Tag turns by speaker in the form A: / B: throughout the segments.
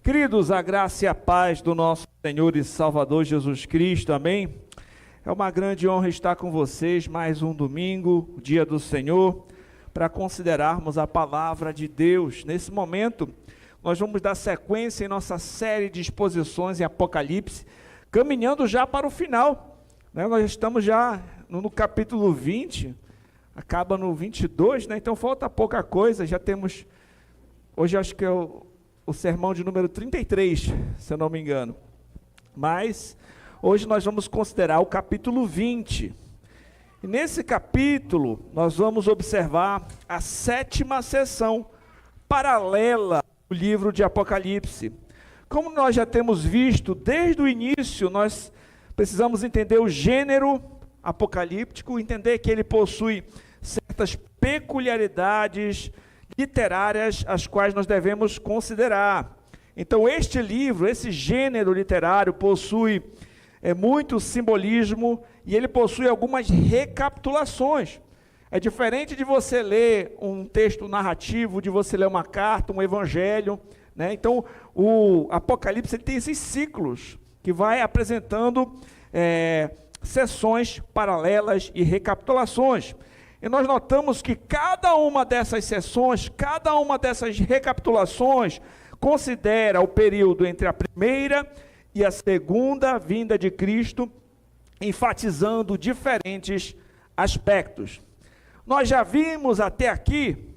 A: Queridos, a graça e a paz do nosso Senhor e Salvador Jesus Cristo, amém? É uma grande honra estar com vocês mais um domingo, dia do Senhor, para considerarmos a palavra de Deus. Nesse momento, nós vamos dar sequência em nossa série de exposições em Apocalipse, caminhando já para o final, né? Nós estamos já no capítulo 20, acaba no 22, né? Então falta pouca coisa, já temos, hoje acho que é o sermão de número 33, se eu não me engano, mas hoje nós vamos considerar o capítulo 20, e nesse capítulo nós vamos observar a 7ª sessão paralela do livro de Apocalipse. Como nós já temos visto desde o início, nós precisamos entender o gênero apocalíptico, entender que ele possui certas peculiaridades literárias as quais nós devemos considerar. Então este livro, esse gênero literário possui muito simbolismo e ele possui algumas recapitulações. É diferente de você ler um texto narrativo, de você ler uma carta, um evangelho, né? Então o Apocalipse ele tem esses ciclos que vai apresentando sessões paralelas e recapitulações. E nós notamos que cada uma dessas sessões, cada uma dessas recapitulações, considera o período entre a primeira e a segunda vinda de Cristo, enfatizando diferentes aspectos. Nós já vimos até aqui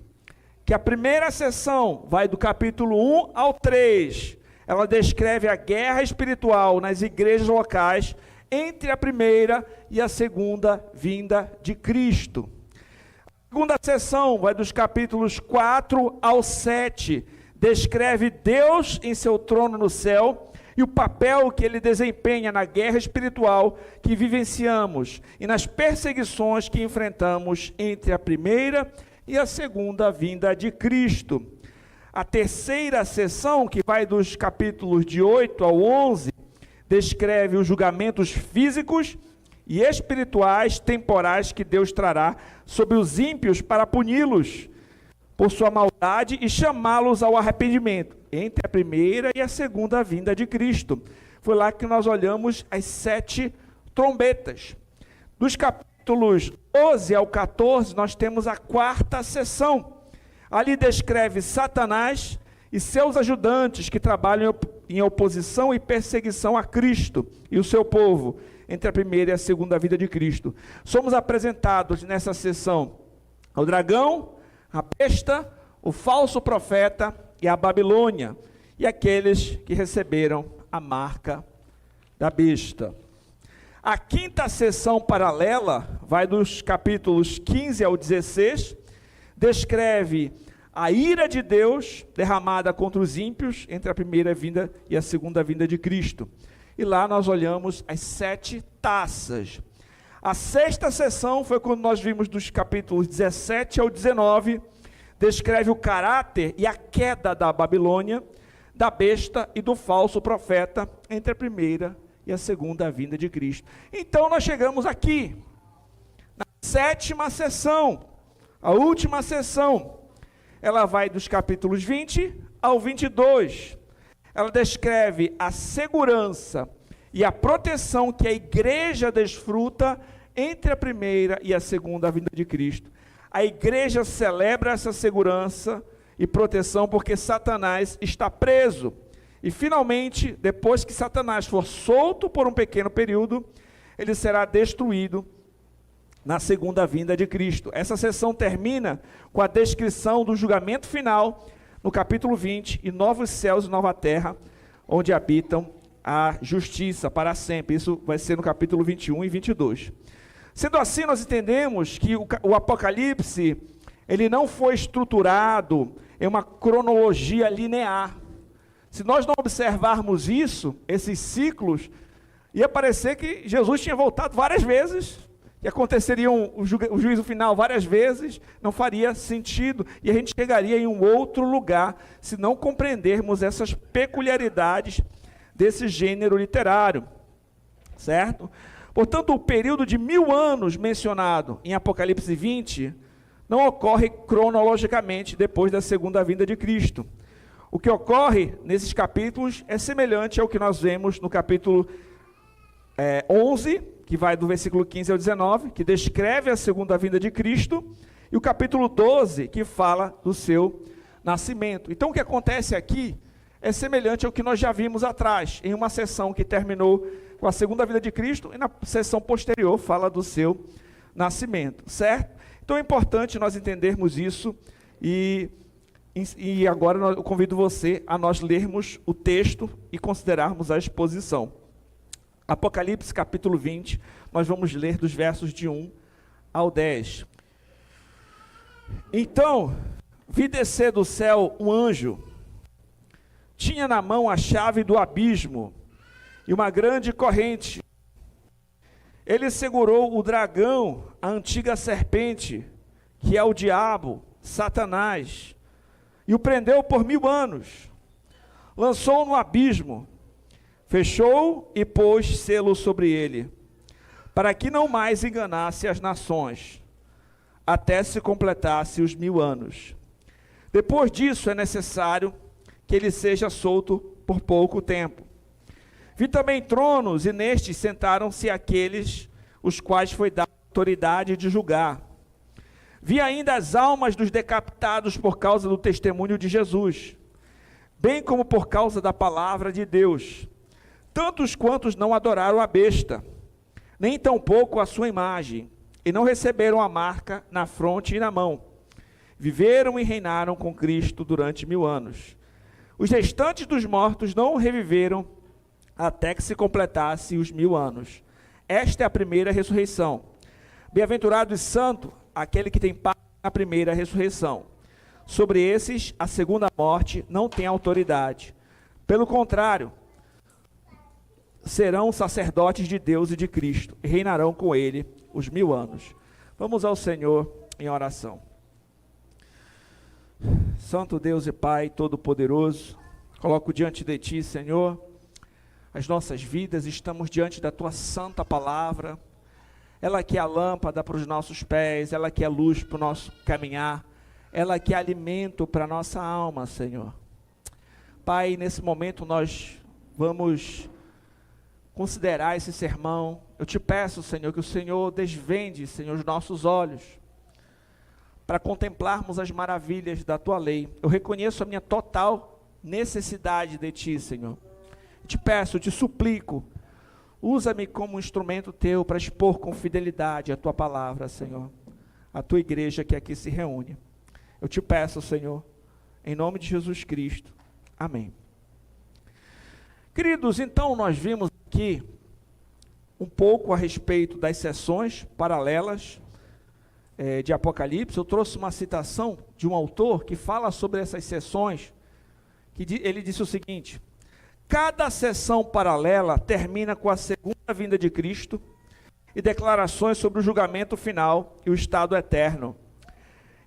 A: que a primeira sessão vai do capítulo 1 ao 3. Ela descreve a guerra espiritual nas igrejas locais entre a primeira e a segunda vinda de Cristo. A segunda sessão vai dos capítulos 4 ao 7, descreve Deus em seu trono no céu e o papel que ele desempenha na guerra espiritual que vivenciamos e nas perseguições que enfrentamos entre a primeira e a segunda vinda de Cristo. A terceira sessão, que vai dos capítulos de 8 ao 11, descreve os julgamentos físicos e espirituais temporais que Deus trará sobre os ímpios para puni-los por sua maldade e chamá-los ao arrependimento, entre a primeira e a segunda vinda de Cristo. Foi lá que nós olhamos as 7 trombetas. Dos capítulos 12 ao 14, nós temos a 4ª sessão. Ali descreve Satanás e seus ajudantes que trabalham em oposição e perseguição a Cristo e o seu povo, entre a primeira e a segunda vinda de Cristo. Somos apresentados nessa sessão ao dragão, a besta, o falso profeta e a Babilônia, e aqueles que receberam a marca da besta. A 5ª sessão paralela vai dos capítulos 15 ao 16, descreve a ira de Deus derramada contra os ímpios entre a primeira vinda e a segunda vinda de Cristo. E lá nós olhamos as 7 taças. A 6ª sessão foi quando nós vimos dos capítulos 17 ao 19, descreve o caráter e a queda da Babilônia, da besta e do falso profeta entre a primeira e a segunda vinda de Cristo. Então nós chegamos aqui, na 7ª sessão, a última sessão. Ela vai dos capítulos 20 ao 22. Ela descreve a segurança e a proteção que a igreja desfruta entre a primeira e a segunda vinda de Cristo. A igreja celebra essa segurança e proteção porque Satanás está preso. E finalmente, depois que Satanás for solto por um pequeno período, ele será destruído na segunda vinda de Cristo. Essa sessão termina com a descrição do julgamento final, no capítulo 20, e novos céus e nova terra, onde habitam a justiça para sempre. Isso vai ser no capítulo 21 e 22. Sendo assim, nós entendemos que o Apocalipse, ele não foi estruturado em uma cronologia linear. Se nós não observarmos isso, esses ciclos, ia parecer que Jesus tinha voltado várias vezes, que aconteceria o juízo final várias vezes, não faria sentido, e a gente chegaria em um outro lugar, se não compreendermos essas peculiaridades desse gênero literário, certo? Portanto, o período de 1000 anos mencionado em Apocalipse 20, não ocorre cronologicamente depois da segunda vinda de Cristo. O que ocorre nesses capítulos é semelhante ao que nós vemos no capítulo 11, que vai do versículo 15 ao 19, que descreve a segunda vinda de Cristo, e o capítulo 12, que fala do seu nascimento. Então, o que acontece aqui é semelhante ao que nós já vimos atrás, em uma sessão que terminou com a segunda vinda de Cristo, e na sessão posterior fala do seu nascimento, certo? Então, é importante nós entendermos isso, e agora eu convido você a nós lermos o texto e considerarmos a exposição. Apocalipse capítulo 20, nós vamos ler dos versos de 1 ao 10. Então, vi descer do céu um anjo, tinha na mão a chave do abismo e uma grande corrente. Ele segurou o dragão, a antiga serpente, que é o diabo, Satanás, e o prendeu por 1000 anos. Lançou-o no abismo, fechou e pôs selo sobre ele, para que não mais enganasse as nações, até se completasse os 1000 anos. Depois disso é necessário que ele seja solto por pouco tempo. Vi também tronos, e nestes sentaram-se aqueles os quais foi dada autoridade de julgar. Vi ainda as almas dos decapitados por causa do testemunho de Jesus, bem como por causa da palavra de Deus, tantos quantos não adoraram a besta, nem tampouco a sua imagem, e não receberam a marca na fronte e na mão. Viveram e reinaram com Cristo durante 1000 anos. Os restantes dos mortos não reviveram até que se completasse os 1000 anos. Esta é a primeira ressurreição. Bem-aventurado e santo aquele que tem parte na primeira ressurreição. Sobre esses, a segunda morte não tem autoridade. Pelo contrário, serão sacerdotes de Deus e de Cristo, e reinarão com ele os 1000 anos. Vamos ao Senhor em oração. Santo Deus e Pai Todo-Poderoso, coloco diante de Ti, Senhor, as nossas vidas, estamos diante da Tua santa palavra, ela que é a lâmpada para os nossos pés, ela que é luz para o nosso caminhar, ela que é alimento para a nossa alma, Senhor. Pai, nesse momento nós vamos considerar esse sermão. Eu te peço, Senhor, que o Senhor desvende, Senhor, os nossos olhos, para contemplarmos as maravilhas da Tua lei. Eu reconheço a minha total necessidade de Ti, Senhor. Eu te peço, eu te suplico, usa-me como um instrumento Teu para expor com fidelidade a Tua palavra, Senhor, a Tua igreja que aqui se reúne. Eu te peço, Senhor, em nome de Jesus Cristo. Amém. Queridos, então nós vimos aqui um pouco a respeito das sessões paralelas de Apocalipse. Eu trouxe uma citação de um autor que fala sobre essas sessões, que ele disse o seguinte: cada sessão paralela termina com a segunda vinda de Cristo e declarações sobre o julgamento final e o estado eterno.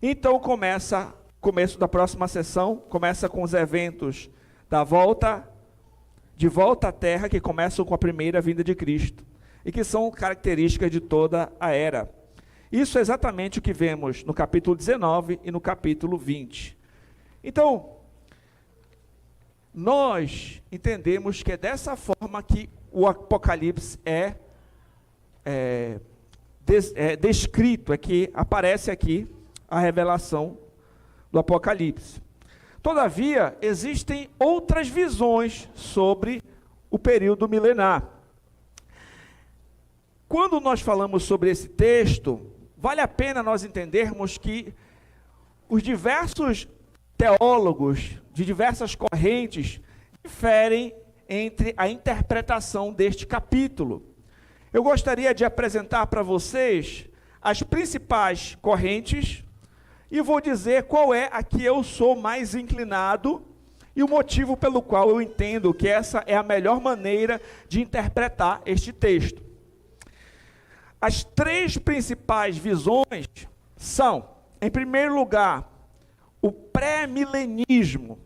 A: Então começo da próxima sessão, começa com os eventos de volta à terra, que começam com a primeira vinda de Cristo, e que são características de toda a era. Isso é exatamente o que vemos no capítulo 19 e no capítulo 20. Então, nós entendemos que é dessa forma que o Apocalipse é descrito, é que aparece aqui a revelação do Apocalipse. Todavia, existem outras visões sobre o período milenar. Quando nós falamos sobre esse texto, vale a pena nós entendermos que os diversos teólogos de diversas correntes diferem entre a interpretação deste capítulo. Eu gostaria de apresentar para vocês as principais correntes e vou dizer qual é a que eu sou mais inclinado e o motivo pelo qual eu entendo que essa é a melhor maneira de interpretar este texto. As três principais visões são, em primeiro lugar, o pré-milenismo.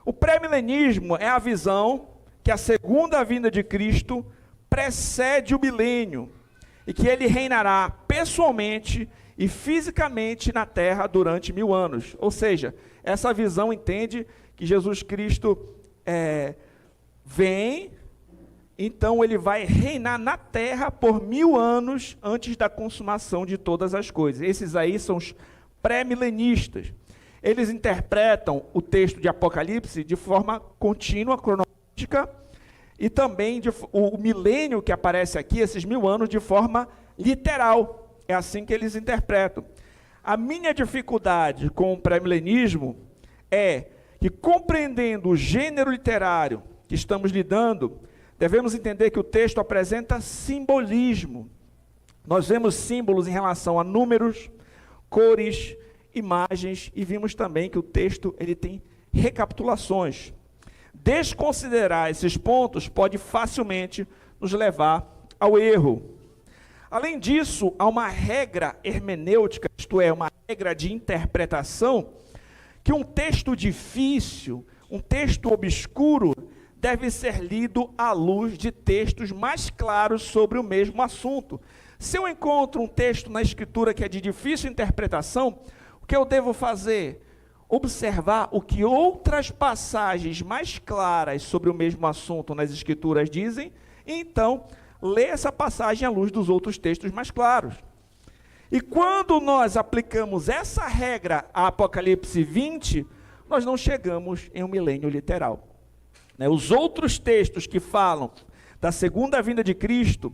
A: O pré-milenismo é a visão que a segunda vinda de Cristo precede o milênio e que ele reinará pessoalmente e fisicamente na terra durante 1000 anos. Ou seja, essa visão entende que Jesus Cristo vem, então ele vai reinar na terra por 1000 anos antes da consumação de todas as coisas. Esses aí são os pré-milenistas. Eles interpretam o texto de Apocalipse de forma contínua, cronológica, e também o milênio que aparece aqui, esses 1000 anos, de forma literal. É assim que eles interpretam. A minha dificuldade com o pré-milenismo é que, compreendendo o gênero literário que estamos lidando, devemos entender que o texto apresenta simbolismo. Nós vemos símbolos em relação a números, cores, imagens, e vimos também que o texto ele tem recapitulações. Desconsiderar esses pontos pode facilmente nos levar ao erro. Além disso, há uma regra hermenêutica, isto é, uma regra de interpretação, que um texto difícil, um texto obscuro, deve ser lido à luz de textos mais claros sobre o mesmo assunto. Se eu encontro um texto na Escritura que é de difícil interpretação, o que eu devo fazer? Observar o que outras passagens mais claras sobre o mesmo assunto nas Escrituras dizem, e então ler essa passagem à luz dos outros textos mais claros. E quando nós aplicamos essa regra a Apocalipse 20, nós não chegamos em um milênio literal. Os outros textos que falam da segunda vinda de Cristo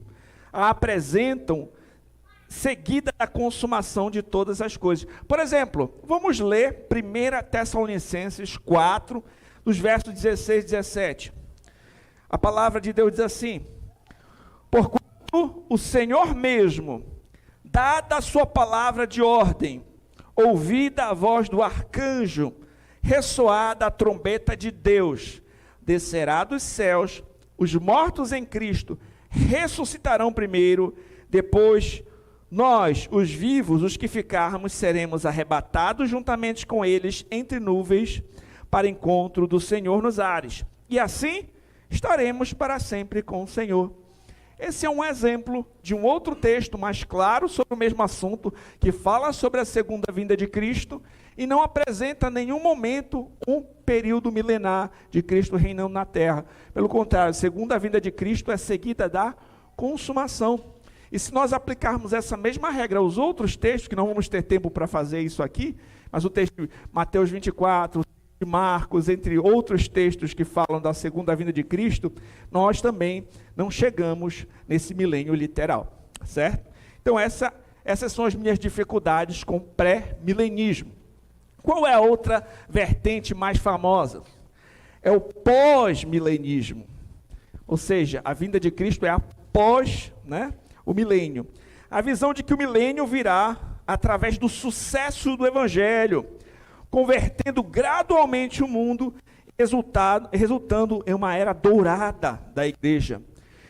A: a apresentam seguida da consumação de todas as coisas. Por exemplo, vamos ler 1 Tessalonicenses 4, dos versos 16 e 17. A palavra de Deus diz assim: porquanto o Senhor mesmo, dada a sua palavra de ordem, ouvida a voz do arcanjo, ressoada a trombeta de Deus, descerá dos céus, os mortos em Cristo ressuscitarão primeiro, depois nós, os vivos, os que ficarmos, seremos arrebatados juntamente com eles entre nuvens para encontro do Senhor nos ares. E assim estaremos para sempre com o Senhor. Esse é um exemplo de um outro texto mais claro sobre o mesmo assunto, que fala sobre a segunda vinda de Cristo e não apresenta em nenhum momento um período milenar de Cristo reinando na terra. Pelo contrário, a segunda vinda de Cristo é seguida da consumação. E se nós aplicarmos essa mesma regra aos outros textos, que não vamos ter tempo para fazer isso aqui, mas o texto de Mateus 24, de Marcos, entre outros textos que falam da segunda vinda de Cristo, nós também não chegamos nesse milênio literal, certo? Então essas são as minhas dificuldades com o pré-milenismo. Qual é a outra vertente mais famosa? É o pós-milenismo, ou seja, a vinda de Cristo é após, o milênio. A visão de que o milênio virá através do sucesso do Evangelho, convertendo gradualmente o mundo, resultando em uma era dourada da igreja.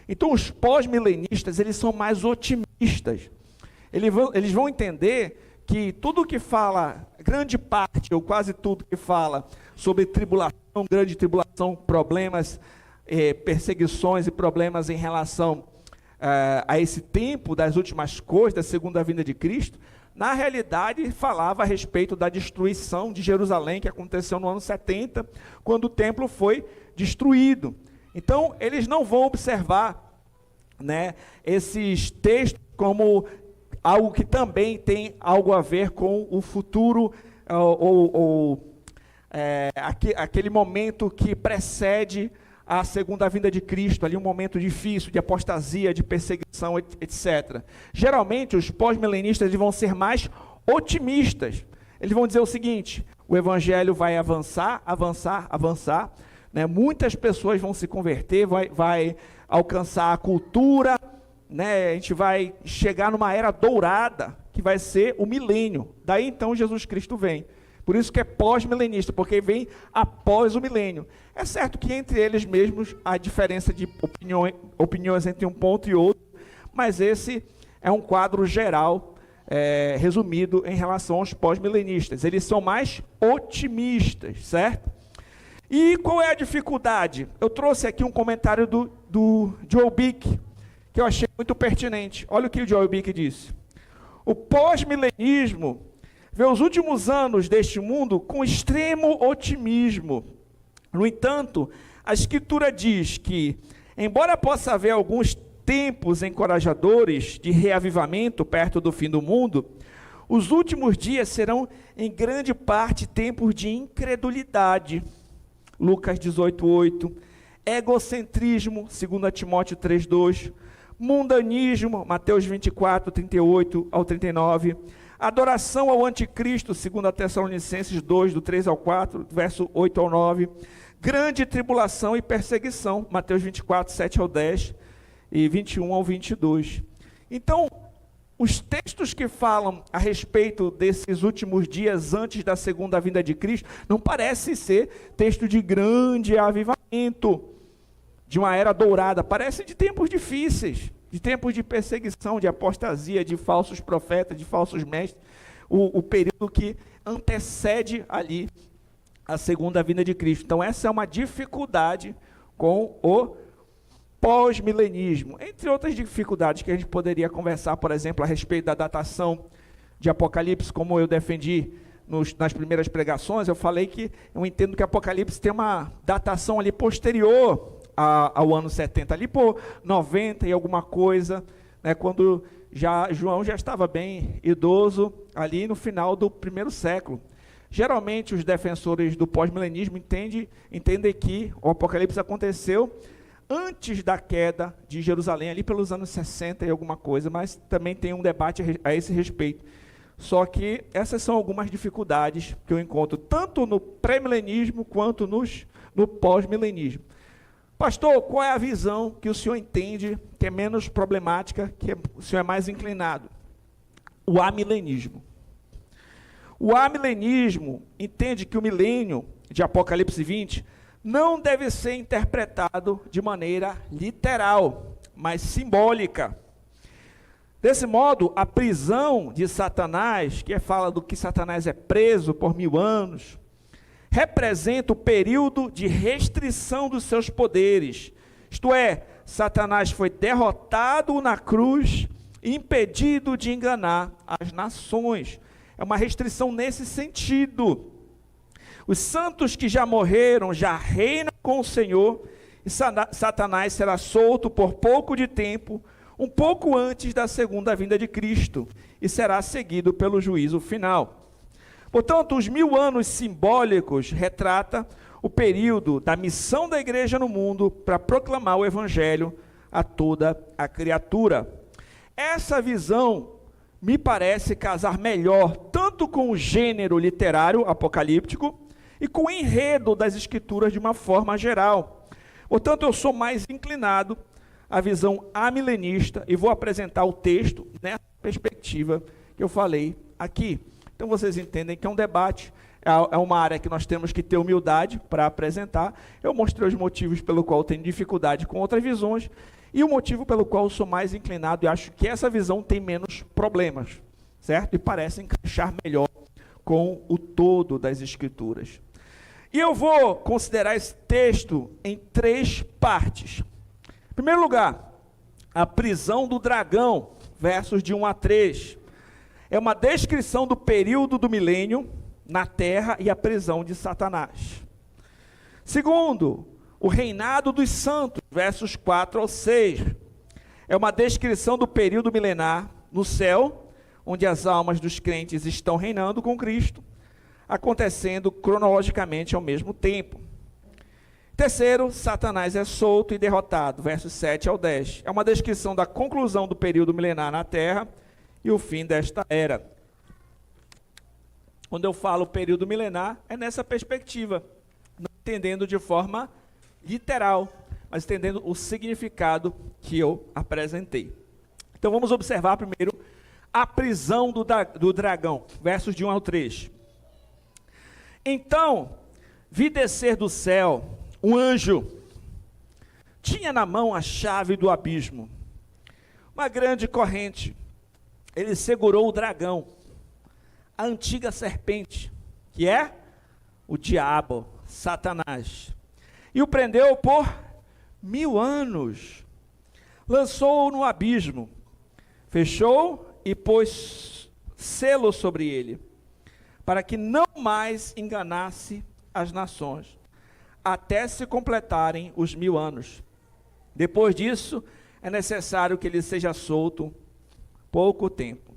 A: Então os pós-milenistas, eles são mais otimistas. Eles vão entender que tudo que fala, grande parte, ou quase tudo que fala sobre tribulação, grande tribulação, problemas, perseguições e problemas em relação a esse tempo das últimas coisas, da segunda vinda de Cristo, na realidade falava a respeito da destruição de Jerusalém, que aconteceu no ano 70, quando o templo foi destruído. Então, eles não vão observar, esses textos como algo que também tem algo a ver com o futuro, aquele momento que precede a segunda vinda de Cristo, ali um momento difícil, de apostasia, de perseguição, etc. Geralmente, os pós-milenistas vão ser mais otimistas. Eles vão dizer o seguinte: o Evangelho vai avançar, muitas pessoas vão se converter, vai alcançar a cultura, a gente vai chegar numa era dourada, que vai ser o milênio. Daí então Jesus Cristo vem. Por isso que é pós-milenista, porque vem após o milênio. É certo que entre eles mesmos há diferença de opiniões entre um ponto e outro, mas esse é um quadro geral, resumido em relação aos pós-milenistas. Eles são mais otimistas, certo? E qual é a dificuldade? Eu trouxe aqui um comentário do Joel Bick, que eu achei muito pertinente. Olha o que o Joel Bick disse. O pós-milenismo vê os últimos anos deste mundo com extremo otimismo, No entanto, a Escritura diz que, embora possa haver alguns tempos encorajadores de reavivamento perto do fim do mundo, os últimos dias serão, em grande parte, tempos de incredulidade. Lucas 18:8. Egocentrismo, 2 Timóteo 3:2. Mundanismo, Mateus 24:38-39. Adoração ao anticristo, 2 Tessalonicenses 2, do 3 ao 4, verso 8 ao 9. Grande tribulação e perseguição, Mateus 24, 7 ao 10 e 21 ao 22. Então, os textos que falam a respeito desses últimos dias antes da segunda vinda de Cristo, não parecem ser texto de grande avivamento, de uma era dourada, parecem de tempos difíceis, de tempos de perseguição, de apostasia, de falsos profetas, de falsos mestres, o período que antecede ali a segunda vinda de Cristo. Então essa é uma dificuldade com o pós-milenismo, entre outras dificuldades que a gente poderia conversar, por exemplo, a respeito da datação de Apocalipse, como eu defendi nas primeiras pregações. Eu falei que eu entendo que Apocalipse tem uma datação ali posterior ao ano 70, ali por 90 e alguma coisa, né, quando João já estava bem idoso, ali no final do primeiro século. Geralmente os defensores do pós-milenismo entendem que o Apocalipse aconteceu antes da queda de Jerusalém, ali pelos anos 60 e alguma coisa, mas também tem um debate a esse respeito. Só que essas são algumas dificuldades que eu encontro, tanto no pré-milenismo quanto no pós-milenismo. Pastor, qual é a visão que o senhor entende que é menos problemática, que o senhor é mais inclinado? O amilenismo. O amilenismo entende que o milênio de Apocalipse 20 não deve ser interpretado de maneira literal, mas simbólica. Desse modo, a prisão de Satanás, que fala do que Satanás é preso por 1000 anos, representa o período de restrição dos seus poderes. Isto é, Satanás foi derrotado na cruz, impedido de enganar as nações. É uma restrição nesse sentido. Os santos que já morreram, já reinam com o Senhor, e Satanás será solto por pouco de tempo, um pouco antes da segunda vinda de Cristo, e será seguido pelo juízo final. Portanto, os 1000 anos simbólicos retrata o período da missão da igreja no mundo para proclamar o evangelho a toda a criatura. Essa visão me parece casar melhor tanto com o gênero literário apocalíptico e com o enredo das escrituras de uma forma geral. Portanto, eu sou mais inclinado à visão amilenista e vou apresentar o texto nessa perspectiva que eu falei aqui. Então vocês entendem que é um debate, é uma área que nós temos que ter humildade para apresentar. Eu mostrei os motivos pelo qual eu tenho dificuldade com outras visões e o motivo pelo qual eu sou mais inclinado e acho que essa visão tem menos problemas, certo? E parece encaixar melhor com o todo das Escrituras. E eu vou considerar esse texto em 3 partes. Em primeiro lugar, a prisão do dragão, versos de 1 a 3. É uma descrição do período do milênio na terra e a prisão de Satanás. Segundo, o reinado dos santos, versos 4 ao 6. É uma descrição do período milenar no céu, onde as almas dos crentes estão reinando com Cristo, acontecendo cronologicamente ao mesmo tempo. Terceiro, Satanás é solto e derrotado, versos 7 ao 10. É uma descrição da conclusão do período milenar na terra e o fim desta era. Quando eu falo período milenar, é nessa perspectiva, não entendendo de forma literal, mas entendendo o significado que eu apresentei. Então vamos observar primeiro a prisão do dragão, versos de 1 ao 3. Então, vi descer do céu um anjo, tinha na mão a chave do abismo, uma grande corrente. Ele segurou o dragão, a antiga serpente, que é o diabo, Satanás, e o prendeu por 1000 anos, lançou-o no abismo, fechou e pôs selo sobre ele, para que não mais enganasse as nações, até se completarem os 1000 anos. Depois disso, é necessário que ele seja solto pouco tempo.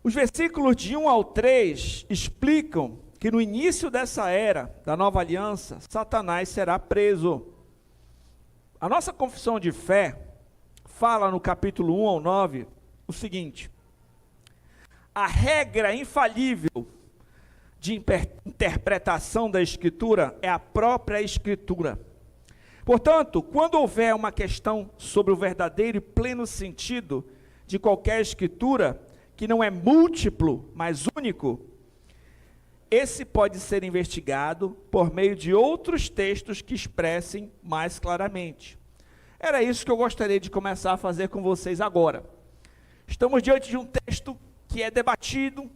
A: Os versículos de 1 ao 3 explicam que no início dessa era, da nova aliança, Satanás será preso. A nossa confissão de fé fala no capítulo 1 ao 9 o seguinte: a regra infalível de interpretação da Escritura é a própria Escritura. Portanto, quando houver uma questão sobre o verdadeiro e pleno sentido de qualquer Escritura, que não é múltiplo, mas único, esse pode ser investigado por meio de outros textos que expressem mais claramente. Era isso que eu gostaria de começar a fazer com vocês agora. Estamos diante de um texto que é debatido,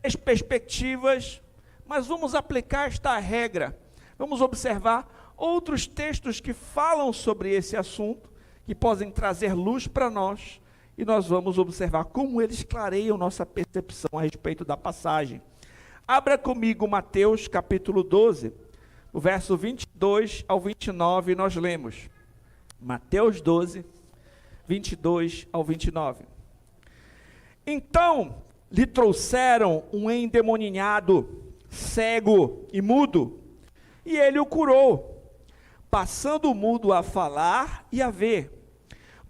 A: 3 perspectivas, mas vamos aplicar esta regra. Vamos observar outros textos que falam sobre esse assunto, que podem trazer luz para nós, e nós vamos observar como eles clareiam nossa percepção a respeito da passagem. Abra comigo Mateus capítulo 12, o verso 22 ao 29, nós lemos. Mateus 12, 22 ao 29. Então lhe trouxeram um endemoninhado, cego e mudo, e ele o curou, passando o mudo a falar e a ver.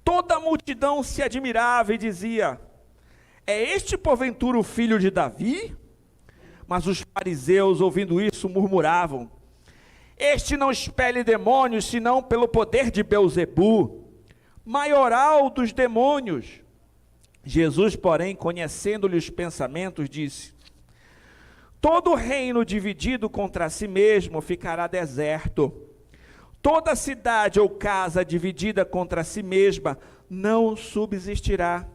A: Toda a multidão se admirava e dizia: é este porventura o filho de Davi? Mas os fariseus, ouvindo isso, murmuravam: este não expele demônios, senão pelo poder de Belzebu, maioral dos demônios. Jesus, porém, conhecendo-lhe os pensamentos, disse: todo reino dividido contra si mesmo ficará deserto. Toda cidade ou casa dividida contra si mesma não subsistirá.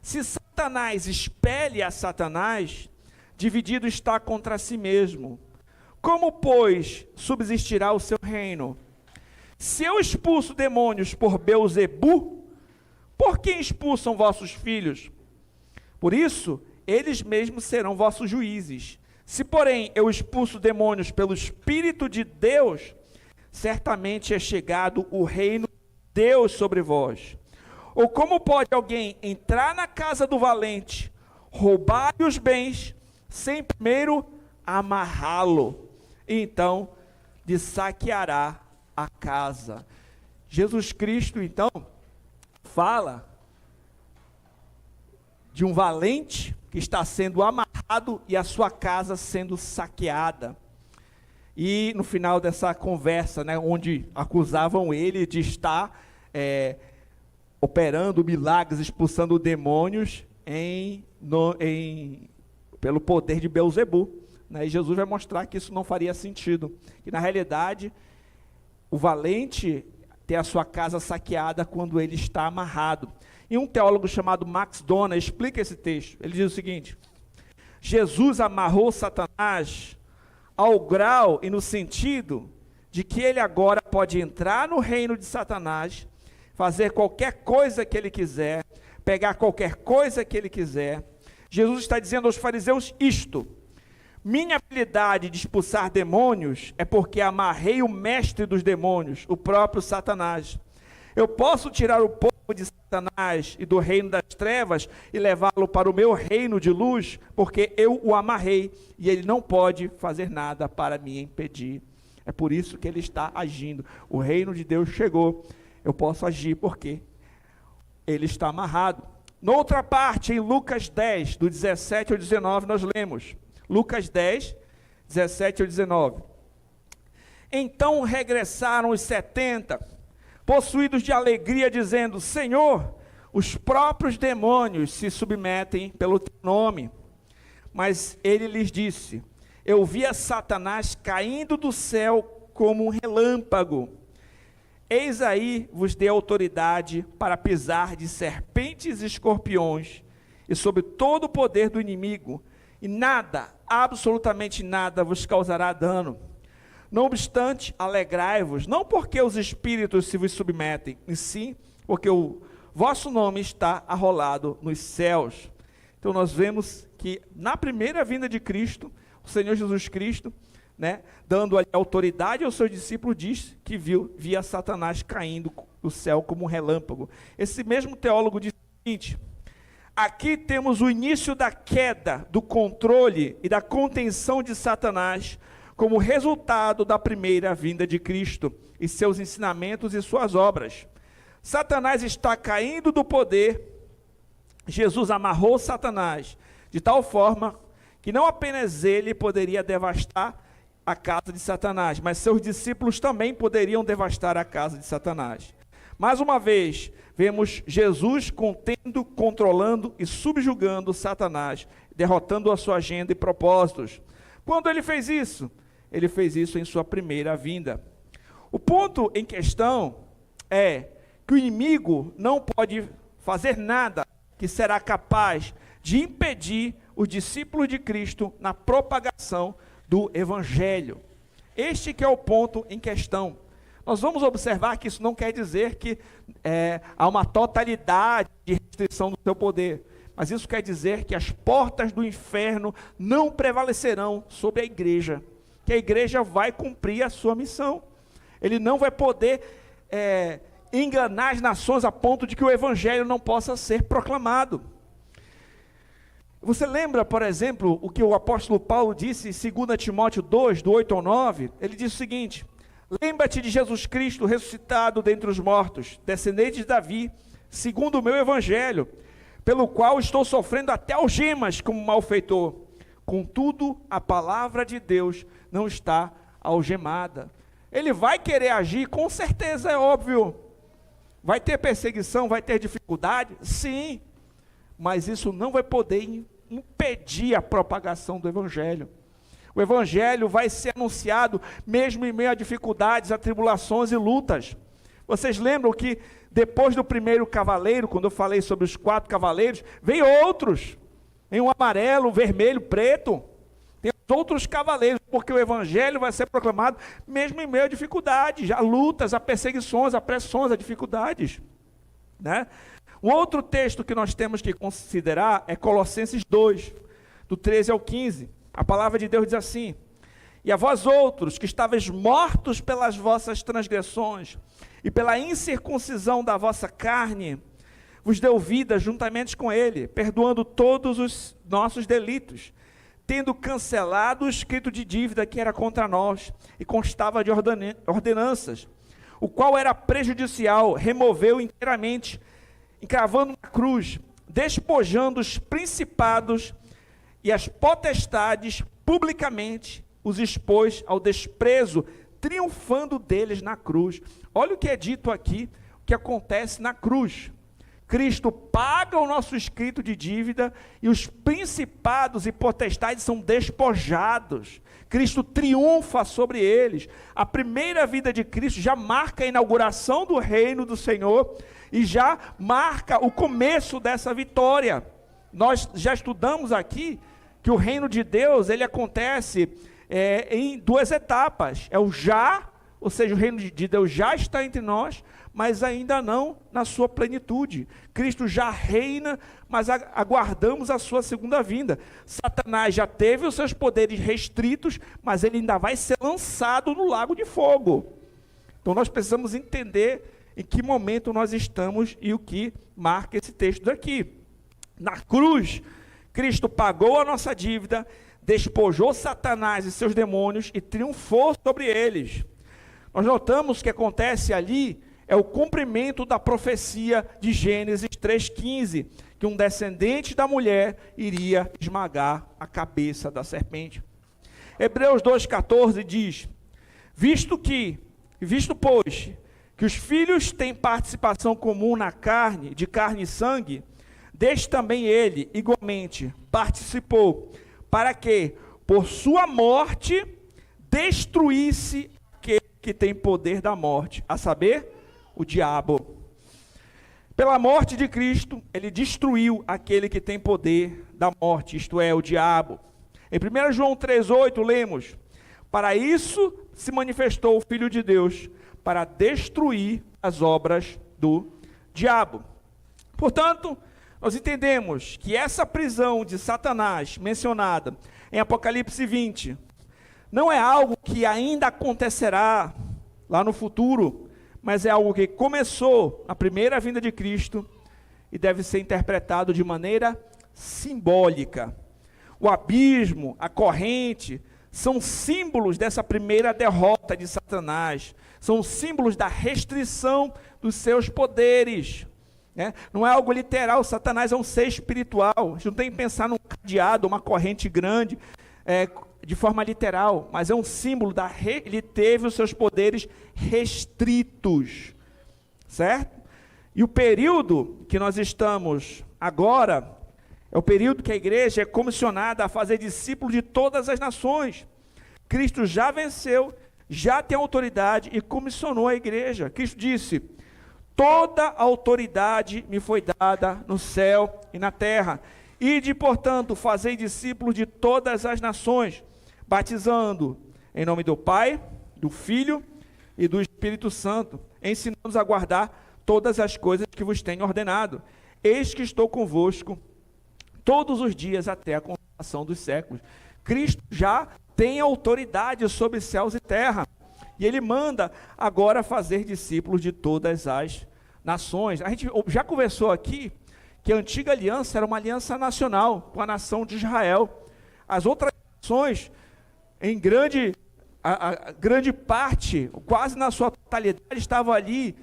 A: Se Satanás expele a Satanás, dividido está contra si mesmo. Como, pois, subsistirá o seu reino? Se eu expulso demônios por Belzebu, por quem expulsam vossos filhos? Por isso, eles mesmos serão vossos juízes. Se, porém, eu expulso demônios pelo Espírito de Deus, certamente é chegado o reino de Deus sobre vós. Ou como pode alguém entrar na casa do valente, roubar-lhe os bens, sem primeiro amarrá-lo, e então lhe saqueará a casa? Jesus Cristo, então, fala de um valente que está sendo amarrado e a sua casa sendo saqueada. E no final dessa conversa, onde acusavam ele de estar operando milagres, expulsando demônios pelo poder de Belzebu, e Jesus vai mostrar que isso não faria sentido, que na realidade o valente tem a sua casa saqueada quando ele está amarrado. E um teólogo chamado Max Dona explica esse texto. Ele diz o seguinte: Jesus amarrou Satanás ao grau e no sentido de que ele agora pode entrar no reino de Satanás, fazer qualquer coisa que ele quiser, pegar qualquer coisa que ele quiser. Jesus está dizendo aos fariseus isto: minha habilidade de expulsar demônios é porque amarrei o mestre dos demônios, o próprio Satanás. Eu posso tirar o povo de Satanás e do reino das trevas e levá-lo para o meu reino de luz, porque eu o amarrei e ele não pode fazer nada para me impedir. É por isso que ele está agindo. O reino de Deus chegou, eu posso agir porque ele está amarrado. Noutra parte, em Lucas 10, do 17 ao 19, nós lemos. Lucas 10, 17 ao 19. Então regressaram os 70, possuídos de alegria, dizendo: Senhor, os próprios demônios se submetem pelo teu nome. Mas ele lhes disse: eu vi a Satanás caindo do céu como um relâmpago. Eis aí vos dei autoridade para pisar de serpentes e escorpiões, e sobre todo o poder do inimigo, e nada, absolutamente nada, vos causará dano. Não obstante, alegrai-vos, não porque os espíritos se vos submetem, e sim porque o vosso nome está arrolado nos céus. Então nós vemos que na primeira vinda de Cristo, o Senhor Jesus Cristo né, dando ali autoridade aos seus discípulos, diz que via Satanás caindo do céu como um relâmpago. Esse mesmo teólogo diz o seguinte: aqui temos o início da queda, do controle e da contenção de Satanás como resultado da primeira vinda de Cristo e seus ensinamentos e suas obras. Satanás está caindo do poder. Jesus amarrou Satanás de tal forma que não apenas ele poderia devastar a casa de Satanás, mas seus discípulos também poderiam devastar a casa de Satanás. Mais uma vez, vemos Jesus contendo, controlando e subjugando Satanás, derrotando a sua agenda e propósitos. Quando ele fez isso? Ele fez isso em sua primeira vinda. O ponto em questão é que o inimigo não pode fazer nada que será capaz de impedir os discípulos de Cristo na propagação do Evangelho. Este que é o ponto em questão. Nós vamos observar que isso não quer dizer que há uma totalidade de restrição do seu poder, mas isso quer dizer que as portas do inferno não prevalecerão sobre a igreja, que a igreja vai cumprir a sua missão. Ele não vai poder enganar as nações a ponto de que o Evangelho não possa ser proclamado. Você lembra, por exemplo, o que o apóstolo Paulo disse em 2 Timóteo 2, do 8 ao 9? Ele diz o seguinte: lembra-te de Jesus Cristo ressuscitado dentre os mortos, descendente de Davi, segundo o meu evangelho, pelo qual estou sofrendo até algemas como malfeitor. Contudo, a palavra de Deus não está algemada. Ele vai querer agir, com certeza, é óbvio. Vai ter perseguição, vai ter dificuldade? Sim. Mas isso não vai poder impedir a propagação do evangelho. O evangelho vai ser anunciado mesmo em meio a dificuldades, a tribulações e lutas. Vocês lembram que depois do primeiro cavaleiro, quando eu falei sobre os 4 cavaleiros, vem outros. Vem um amarelo, um vermelho, preto. Tem outros cavaleiros, porque o evangelho vai ser proclamado mesmo em meio a dificuldades, a lutas, a perseguições, a pressões, a dificuldades, né? Um outro texto que nós temos que considerar é Colossenses 2, do 13 ao 15. A palavra de Deus diz assim: e a vós outros, que estáveis mortos pelas vossas transgressões e pela incircuncisão da vossa carne, vos deu vida juntamente com ele, perdoando todos os nossos delitos, tendo cancelado o escrito de dívida que era contra nós e constava de ordenanças, o qual era prejudicial, removeu inteiramente, encravando na cruz, despojando os principados e as potestades publicamente, os expôs ao desprezo, triunfando deles na cruz. Olha o que é dito aqui, o que acontece na cruz. Cristo paga o nosso escrito de dívida e os principados e potestades são despojados. Cristo triunfa sobre eles. A primeira vida de Cristo já marca a inauguração do reino do Senhor e já marca o começo dessa vitória. Nós já estudamos aqui que o reino de Deus, ele acontece em 2 etapas. É o já, ou seja, o reino de Deus já está entre nós, mas ainda não na sua plenitude. Cristo já reina, mas aguardamos a sua segunda vinda. Satanás já teve os seus poderes restritos, mas ele ainda vai ser lançado no lago de fogo. Então nós precisamos entender em que momento nós estamos e o que marca esse texto daqui. Na cruz, Cristo pagou a nossa dívida, despojou Satanás e seus demônios e triunfou sobre eles. Nós notamos que acontece ali é o cumprimento da profecia de Gênesis 3,15, que um descendente da mulher iria esmagar a cabeça da serpente. Hebreus 2,14 diz: visto pois, que os filhos têm participação comum na carne, de carne e sangue, deste também ele, igualmente, participou, para que, por sua morte, destruísse aquele que tem poder da morte, a saber, o diabo. Pela morte de Cristo, ele destruiu aquele que tem poder da morte, isto é, o diabo. Em 1 João 3,8 lemos: para isso se manifestou o Filho de Deus, para destruir as obras do diabo. Portanto, nós entendemos que essa prisão de Satanás, mencionada em Apocalipse 20, não é algo que ainda acontecerá lá no futuro, mas é algo que começou na primeira vinda de Cristo e deve ser interpretado de maneira simbólica. O abismo, a corrente, são símbolos dessa primeira derrota de Satanás, são símbolos da restrição dos seus poderes, né? Não é algo literal, Satanás é um ser espiritual, a gente não tem que pensar num cadeado, uma corrente grande, de forma literal, mas é um símbolo ele teve os seus poderes restritos, certo? E o período que nós estamos agora, é o período que a igreja é comissionada a fazer discípulos de todas as nações. Cristo já venceu, já tem autoridade e comissionou a igreja. Cristo disse: toda a autoridade me foi dada no céu e na terra. Ide, portanto, fazei discípulos de todas as nações, batizando em nome do Pai, do Filho e do Espírito Santo, ensinando-os a guardar todas as coisas que vos tenho ordenado. Eis que estou convosco todos os dias até a consumação dos séculos. Cristo já tem autoridade sobre céus e terra, e ele manda agora fazer discípulos de todas as nações. A gente já conversou aqui que a antiga aliança era uma aliança nacional com a nação de Israel. As outras nações, em grande parte, quase na sua totalidade, estavam ali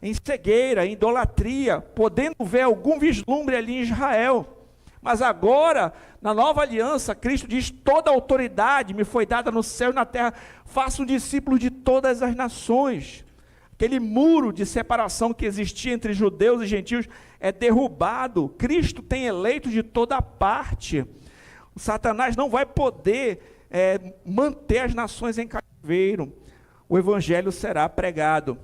A: em cegueira, em idolatria, podendo ver algum vislumbre ali em Israel. Mas agora, na nova aliança, Cristo diz: toda a autoridade me foi dada no céu e na terra, façam discípulos de todas as nações. Aquele muro de separação que existia entre judeus e gentios é derrubado. Cristo tem eleitos de toda parte. O Satanás não vai poder manter as nações em cativeiro. O evangelho será pregado.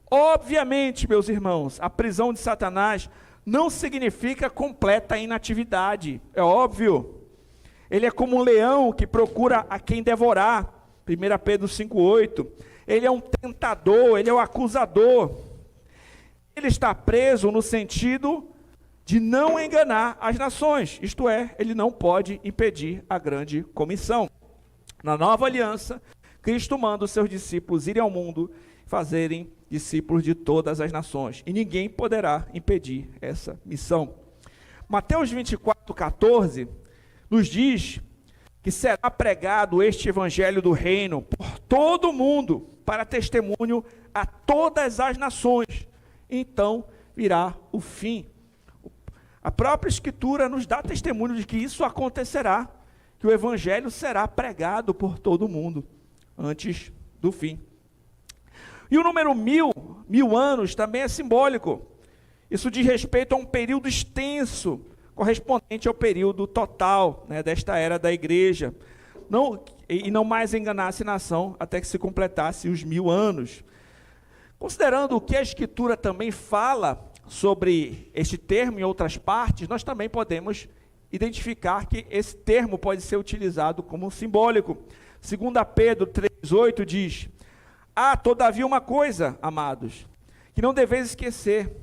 A: Obviamente, meus irmãos, a prisão de Satanás não significa completa inatividade, é óbvio. Ele é como um leão que procura a quem devorar, 1 Pedro 5,8. Ele é um tentador, ele é o acusador. Ele está preso no sentido de não enganar as nações, isto é, ele não pode impedir a grande comissão. Na nova aliança, Cristo manda os seus discípulos irem ao mundo, fazerem discípulos de todas as nações, e ninguém poderá impedir essa missão. Mateus 24,14 nos diz que será pregado este evangelho do reino por todo o mundo, para testemunho a todas as nações. Então virá o fim. A própria Escritura nos dá testemunho de que isso acontecerá, que o evangelho será pregado por todo o mundo antes do fim. E o número 1000 anos também é simbólico. Isso diz respeito a um período extenso, correspondente ao período total, né, desta era da igreja. Não mais enganasse a nação até que se completasse os 1000 anos. Considerando o que a Escritura também fala sobre este termo em outras partes, nós também podemos identificar que esse termo pode ser utilizado como simbólico. 2 Pedro 3,8 diz: todavia uma coisa, amados, que não deveis esquecer,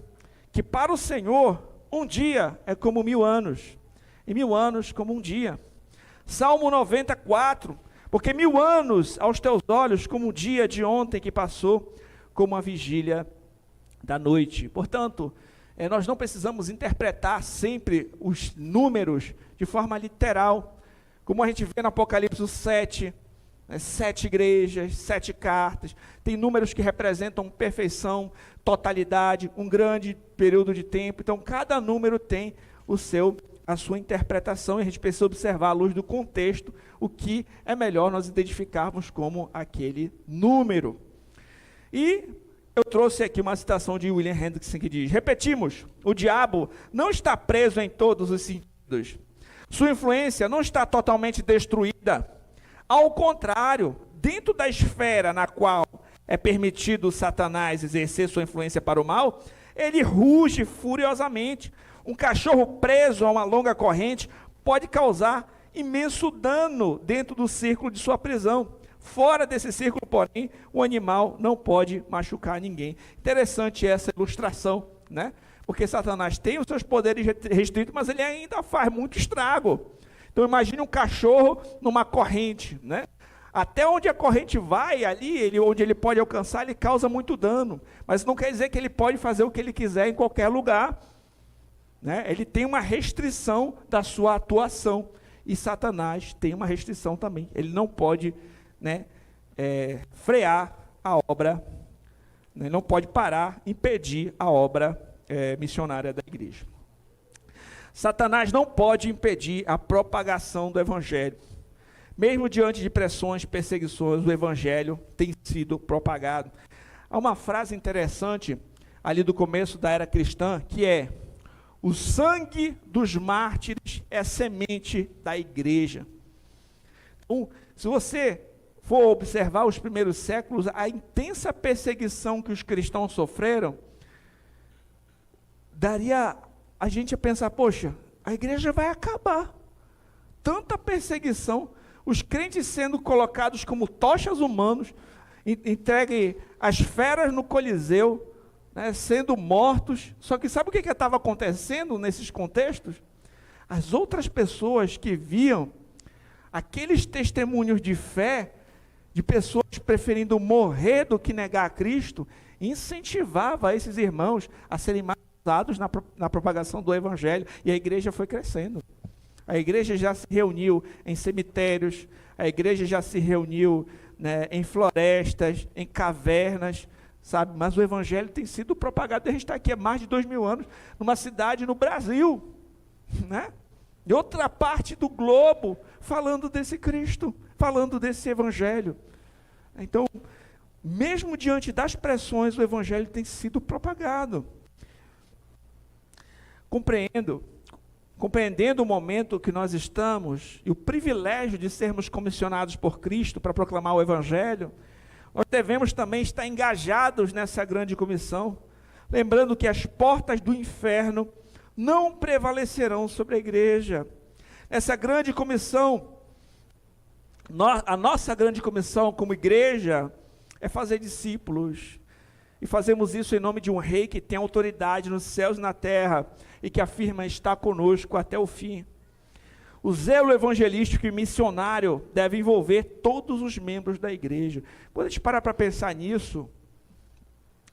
A: que para o Senhor um dia é como 1000 anos, e 1000 anos como um dia. Salmo 94, porque 1000 anos aos teus olhos como o dia de ontem que passou, como a vigília da noite. Portanto, nós não precisamos interpretar sempre os números de forma literal, como a gente vê no Apocalipse 7, 7 igrejas, 7 cartas, tem números que representam perfeição, totalidade, um grande período de tempo. Então cada número tem a sua interpretação, e a gente precisa observar à luz do contexto o que é melhor nós identificarmos como aquele número. E eu trouxe aqui uma citação de William Hendrickson que diz: repetimos, o diabo não está preso em todos os sentidos, sua influência não está totalmente destruída. Ao contrário, dentro da esfera na qual é permitido Satanás exercer sua influência para o mal, ele ruge furiosamente. Um cachorro preso a uma longa corrente pode causar imenso dano dentro do círculo de sua prisão. Fora desse círculo, porém, o animal não pode machucar ninguém. Interessante essa ilustração, né? Porque Satanás tem os seus poderes restritos, mas ele ainda faz muito estrago. Então imagine um cachorro numa corrente, né? Até onde a corrente vai, ali, onde ele pode alcançar, ele causa muito dano. Mas não quer dizer que ele pode fazer o que ele quiser em qualquer lugar, né? Ele tem uma restrição da sua atuação. E Satanás tem uma restrição também. Ele não pode, né, frear a obra, né, não pode parar, impedir a obra missionária da igreja. Satanás não pode impedir a propagação do evangelho. Mesmo diante de pressões, perseguições, o evangelho tem sido propagado. Há uma frase interessante ali do começo da era cristã, que é: o sangue dos mártires é semente da igreja. Então, se você for observar os primeiros séculos, a intensa perseguição que os cristãos sofreram, daria a gente a pensar, poxa, a igreja vai acabar. Tanta perseguição, os crentes sendo colocados como tochas humanos, entregue às feras no Coliseu, né, sendo mortos. Só que sabe o que estava acontecendo nesses contextos? As outras pessoas que viam aqueles testemunhos de fé, de pessoas preferindo morrer do que negar a Cristo, incentivava esses irmãos a serem mais usados na propagação do evangelho, e a igreja foi crescendo. A igreja já se reuniu em cemitérios, a igreja já se reuniu, né, em florestas, em cavernas, sabe? Mas o evangelho tem sido propagado. A gente está aqui há mais de 2000 anos, numa cidade no Brasil, né? De outra parte do globo, falando desse Cristo, falando desse evangelho. Então, mesmo diante das pressões, o evangelho tem sido propagado. Compreendendo o momento que nós estamos e o privilégio de sermos comissionados por Cristo para proclamar o evangelho, nós devemos também estar engajados nessa grande comissão, lembrando que as portas do inferno não prevalecerão sobre a igreja. Essa grande comissão, a nossa grande comissão como igreja, é fazer discípulos, e fazemos isso em nome de um rei que tem autoridade nos céus e na terra, e que afirma estar conosco até o fim. O zelo evangelístico e missionário deve envolver todos os membros da igreja. Quando a gente parar para pensar nisso,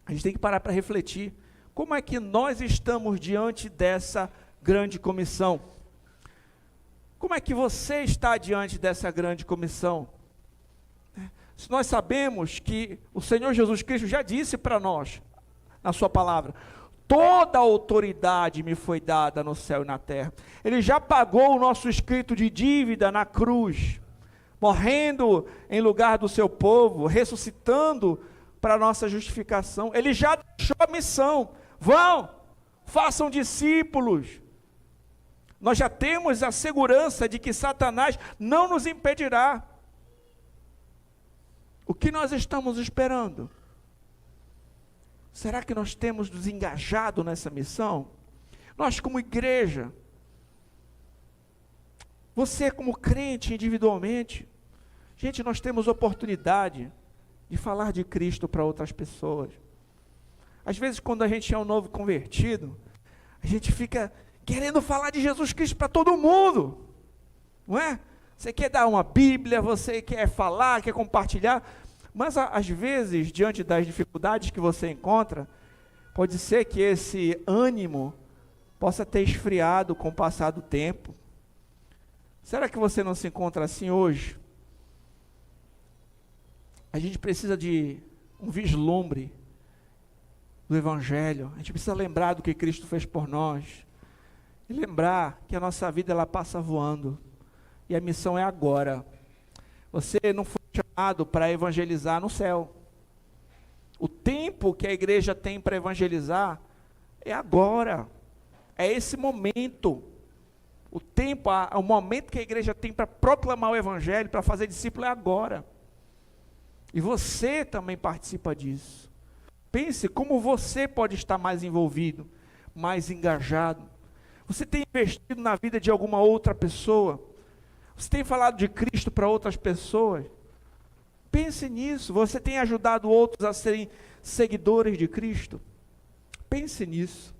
A: a gente tem que parar para refletir. Como é que nós estamos diante dessa grande comissão? Como é que você está diante dessa grande comissão? Se nós sabemos que o Senhor Jesus Cristo já disse para nós, na sua palavra, toda a autoridade me foi dada no céu e na terra. Ele já pagou o nosso escrito de dívida na cruz, morrendo em lugar do seu povo, ressuscitando para a nossa justificação. Ele já deixou a missão: vão, façam discípulos. Nós já temos a segurança de que Satanás não nos impedirá. O que nós estamos esperando? Será que nós temos nos engajado nessa missão? Nós como igreja, você como crente individualmente, gente, nós temos oportunidade de falar de Cristo para outras pessoas. Às vezes quando a gente é um novo convertido, a gente fica querendo falar de Jesus Cristo para todo mundo, não é? Você quer dar uma Bíblia, você quer falar, quer compartilhar, mas às vezes, diante das dificuldades que você encontra, pode ser que esse ânimo possa ter esfriado com o passar do tempo. Será que você não se encontra assim hoje? A gente precisa de um vislumbre do Evangelho. A gente precisa lembrar do que Cristo fez por nós. E lembrar que a nossa vida ela passa voando. E a missão é agora. Você não foi chamado para evangelizar no céu. O tempo que a igreja tem para evangelizar é agora. É esse momento. O tempo, o momento que a igreja tem para proclamar o evangelho, para fazer discípulo é agora. E você também participa disso. Pense como você pode estar mais envolvido, mais engajado. Você tem investido na vida de alguma outra pessoa? Você tem falado de Cristo para outras pessoas? Pense nisso. Você tem ajudado outros a serem seguidores de Cristo? Pense nisso.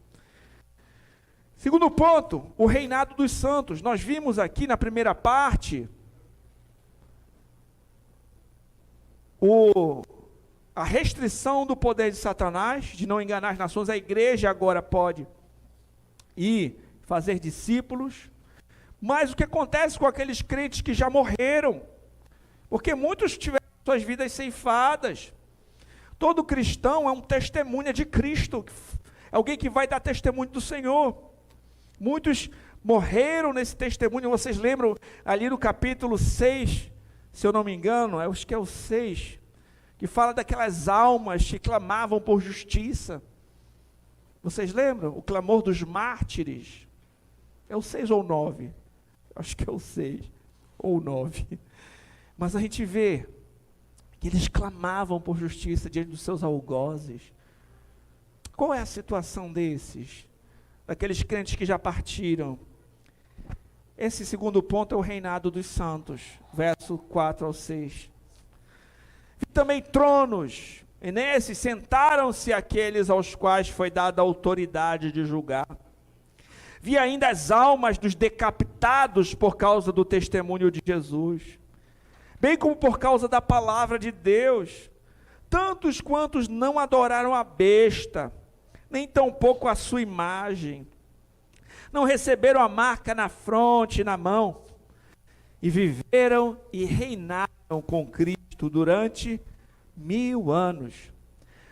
A: Segundo ponto, o reinado dos santos. Nós vimos aqui na primeira parte a restrição do poder de Satanás, de não enganar as nações. A igreja agora pode ir fazer discípulos. Mas o que acontece com aqueles crentes que já morreram? Porque muitos tiveram suas vidas ceifadas. Todo cristão é um testemunha de Cristo, é alguém que vai dar testemunho do Senhor. Muitos morreram nesse testemunho. Vocês lembram ali no capítulo 6, se eu não me engano, acho que é o 6, que fala daquelas almas que clamavam por justiça. Vocês lembram? O clamor dos mártires. É o 6 ou 9? Acho que é o 6 ou 9. Mas a gente vê que eles clamavam por justiça diante dos seus algozes. Qual é a situação desses? Daqueles crentes que já partiram. Esse segundo ponto é o reinado dos santos, verso 4 ao 6. Vi também tronos, e nesses sentaram-se aqueles aos quais foi dada a autoridade de julgar. Vi ainda as almas dos decapitados por causa do testemunho de Jesus, bem como por causa da palavra de Deus, tantos quantos não adoraram a besta, nem tampouco a sua imagem, não receberam a marca na fronte e na mão, e viveram e reinaram com Cristo durante 1000 anos.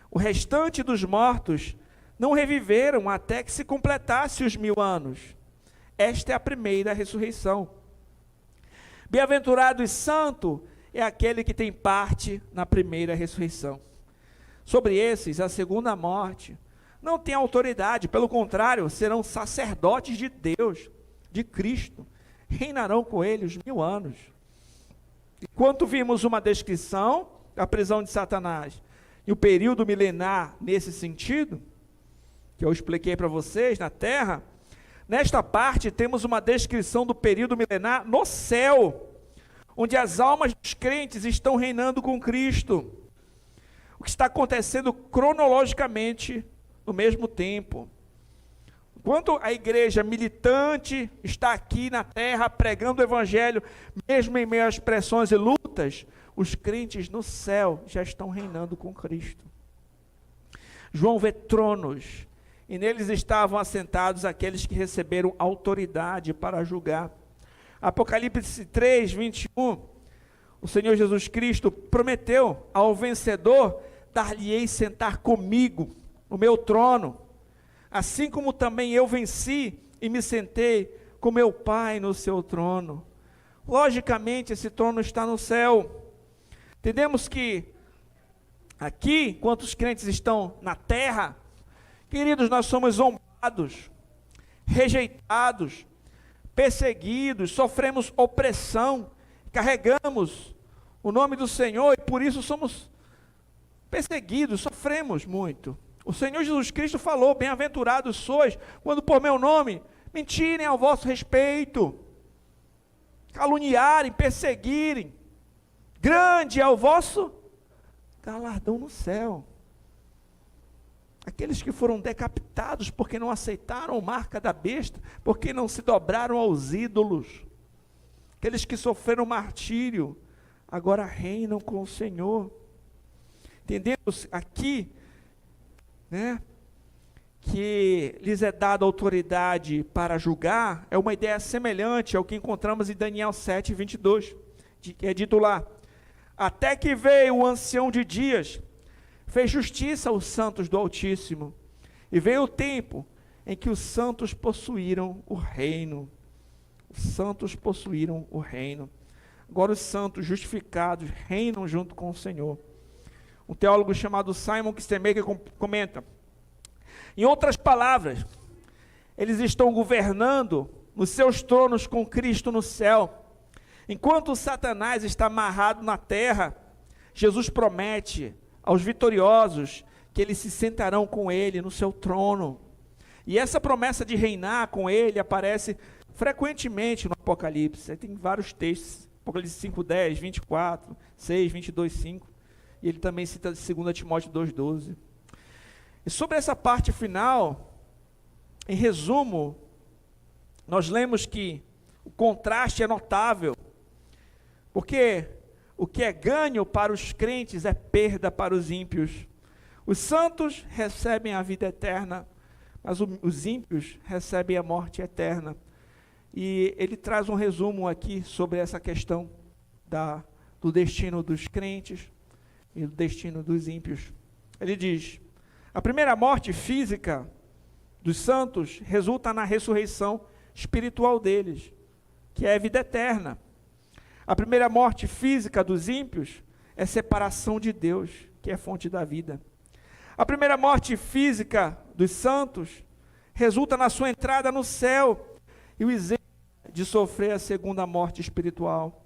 A: O restante dos mortos não reviveram até que se completasse os 1000 anos. Esta é a primeira ressurreição. Bem-aventurado e santo é aquele que tem parte na primeira ressurreição. Sobre esses, a segunda morte não tem autoridade, pelo contrário, serão sacerdotes de Deus, de Cristo, reinarão com ele os 1000 anos. Enquanto vimos uma descrição da prisão de Satanás e o período milenar nesse sentido, que eu expliquei para vocês na terra, nesta parte temos uma descrição do período milenar no céu, onde as almas dos crentes estão reinando com Cristo. O que está acontecendo cronologicamente no mesmo tempo. Enquanto a igreja militante está aqui na terra pregando o evangelho, mesmo em meio às pressões e lutas, os crentes no céu já estão reinando com Cristo. João vê tronos, e neles estavam assentados aqueles que receberam autoridade para julgar. Apocalipse 3, 21, o Senhor Jesus Cristo prometeu ao vencedor: dar-lhe-ei sentar comigo no meu trono, assim como também eu venci e me sentei com meu Pai no seu trono. Logicamente, esse trono está no céu. Entendemos que aqui, enquanto os crentes estão na terra, queridos, nós somos zombados, rejeitados, perseguidos, sofremos opressão, carregamos o nome do Senhor e por isso somos perseguidos, sofremos muito. O Senhor Jesus Cristo falou: bem-aventurados sois quando por meu nome mentirem ao vosso respeito, caluniarem, perseguirem. Grande é o vosso galardão no céu. Aqueles que foram decapitados porque não aceitaram a marca da besta, porque não se dobraram aos ídolos, aqueles que sofreram martírio, agora reinam com o Senhor. Entendemos aqui, né, que lhes é dada autoridade para julgar, é uma ideia semelhante ao que encontramos em Daniel 7, 22, que é dito lá: até que veio o ancião de dias, fez justiça aos santos do Altíssimo, e veio o tempo em que os santos possuíram o reino. Os santos possuíram o reino. Agora os santos justificados reinam junto com o Senhor. Um teólogo chamado Simon Kistemaker comenta: em outras palavras, eles estão governando nos seus tronos com Cristo no céu. Enquanto Satanás está amarrado na terra, Jesus promete aos vitoriosos que eles se sentarão com ele no seu trono. E essa promessa de reinar com ele aparece frequentemente no Apocalipse. Tem vários textos, Apocalipse 5, 10, 24, 6, 22, 5. E ele também cita 2 Timóteo 2,12. E sobre essa parte final, em resumo, nós lemos que o contraste é notável, porque O que é ganho para os crentes é perda para os ímpios. Os santos recebem a vida eterna, mas os ímpios recebem a morte eterna. E ele traz um resumo aqui sobre essa questão do destino dos crentes e do destino dos ímpios. Ele diz: a primeira morte física dos santos resulta na ressurreição espiritual deles, que é a vida eterna. A primeira morte física dos ímpios é separação de Deus, que é a fonte da vida. A primeira morte física dos santos resulta na sua entrada no céu e o isento de sofrer a segunda morte espiritual.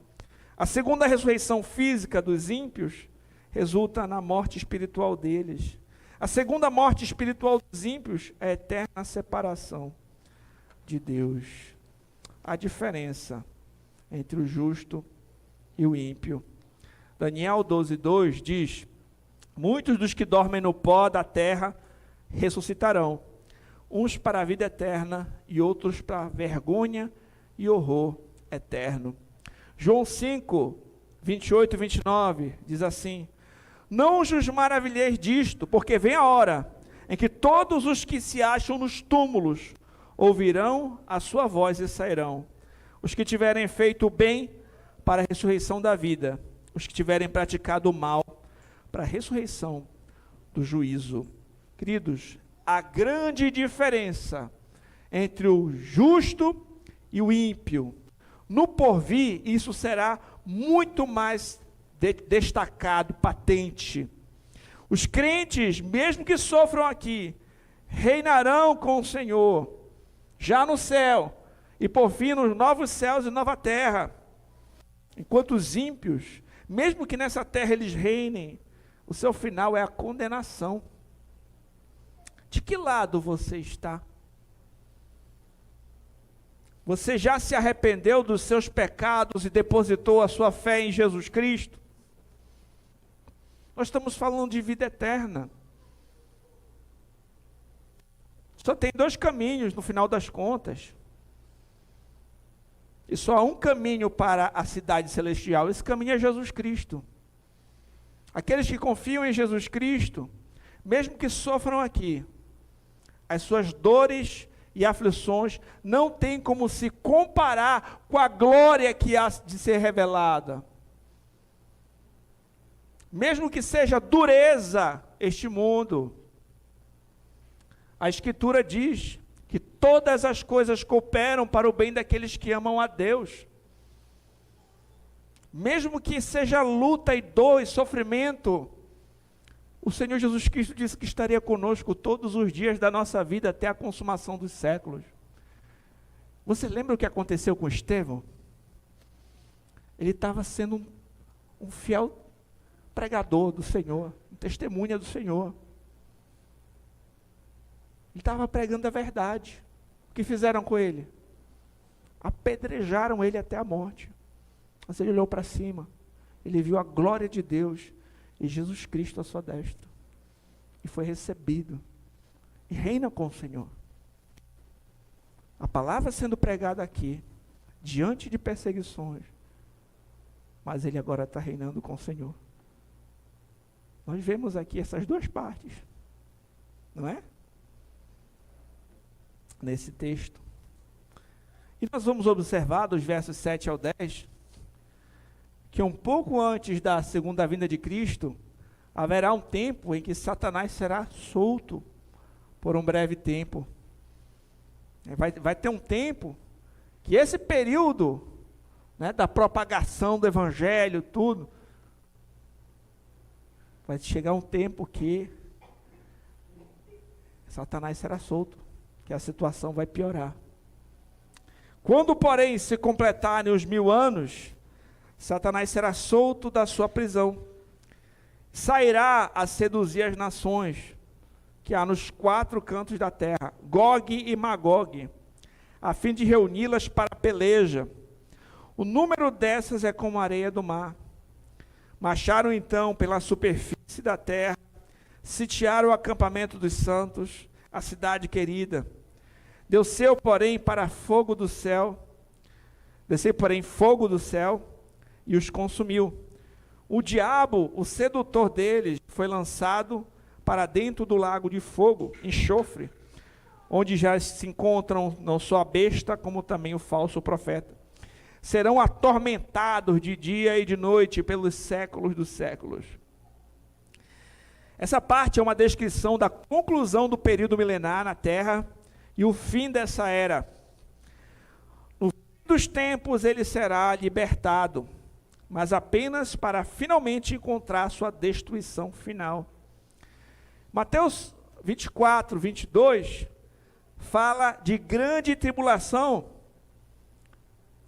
A: A segunda ressurreição física dos ímpios resulta na morte espiritual deles. A segunda morte espiritual dos ímpios é a eterna separação de Deus. A diferença entre o justo e o ímpio. Daniel 12:2 diz: muitos dos que dormem no pó da terra ressuscitarão, uns para a vida eterna e outros para a vergonha e horror eterno. João 5:28 e 29 diz assim: não vos maravilheis disto, porque vem a hora em que todos os que se acham nos túmulos ouvirão a sua voz e sairão. Os que tiverem feito o bem, para a ressurreição da vida. Os que tiverem praticado o mal, para a ressurreição do juízo. Queridos, a grande diferença entre o justo e o ímpio, no porvir, isso será muito mais destacado, patente. Os crentes, mesmo que sofram aqui, reinarão com o Senhor, já no céu, e por fim nos novos céus e nova terra. Enquanto os ímpios, mesmo que nessa terra eles reinem, o seu final é a condenação. De que lado você está? Você já se arrependeu dos seus pecados e depositou a sua fé em Jesus Cristo? Nós estamos falando de vida eterna. Só tem dois caminhos no final das contas. E só há um caminho para a cidade celestial. Esse caminho é Jesus Cristo. Aqueles que confiam em Jesus Cristo, mesmo que sofram aqui, as suas dores e aflições não têm como se comparar com a glória que há de ser revelada. Mesmo que seja dureza este mundo, a Escritura diz que todas as coisas cooperam para o bem daqueles que amam a Deus. Mesmo que seja luta e dor e sofrimento, o Senhor Jesus Cristo disse que estaria conosco todos os dias da nossa vida até a consumação dos séculos. Você lembra o que aconteceu com Estevão? Ele estava sendo um fiel pregador do Senhor, testemunha do Senhor. Ele estava pregando a verdade. O que fizeram com ele? Apedrejaram ele até a morte. Mas ele olhou para cima, ele viu a glória de Deus e Jesus Cristo à sua destra, e foi recebido, e reina com o Senhor. A palavra sendo pregada aqui, diante de perseguições, mas ele agora está reinando com o Senhor. Nós vemos aqui essas duas partes, não é? Nesse texto. E nós vamos observar dos versos 7 ao 10, que um pouco antes da segunda vinda de Cristo, haverá um tempo em que Satanás será solto por um breve tempo. Vai ter um tempo que esse período, né, da propagação do evangelho, tudo, vai chegar um tempo que Satanás será solto, que a situação vai piorar. Quando, porém, se completarem os 1000 anos, Satanás será solto da sua prisão, sairá a seduzir as nações que há nos 4 cantos da terra, Gog e Magog, a fim de reuni-las para a peleja. O número dessas é como a areia do mar. Marcharam então pela superfície da terra, sitiaram o acampamento dos santos, a cidade querida. Desceu, porém, fogo do céu, e os consumiu. O diabo, o sedutor deles, foi lançado para dentro do lago de fogo, enxofre, onde já se encontram não só a besta, como também o falso profeta. Serão atormentados de dia e de noite pelos séculos dos séculos. Essa parte é uma descrição da conclusão do período milenar na Terra e o fim dessa era. No fim dos tempos ele será libertado, mas apenas para finalmente encontrar sua destruição final. Mateus 24, 22, fala de grande tribulação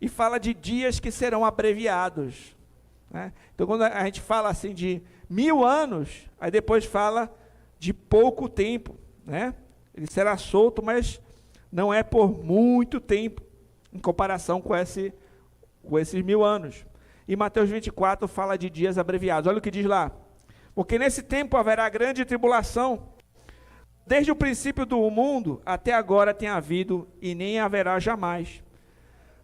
A: e fala de dias que serão abreviados, né? Então, quando a gente fala assim de 1000 anos, aí depois fala de pouco tempo, né? Ele será solto, mas não é por muito tempo, em comparação com esses 1000 anos. E Mateus 24 fala de dias abreviados. Olha o que diz lá. Porque nesse tempo haverá grande tribulação. Desde o princípio do mundo até agora tem havido e nem haverá jamais.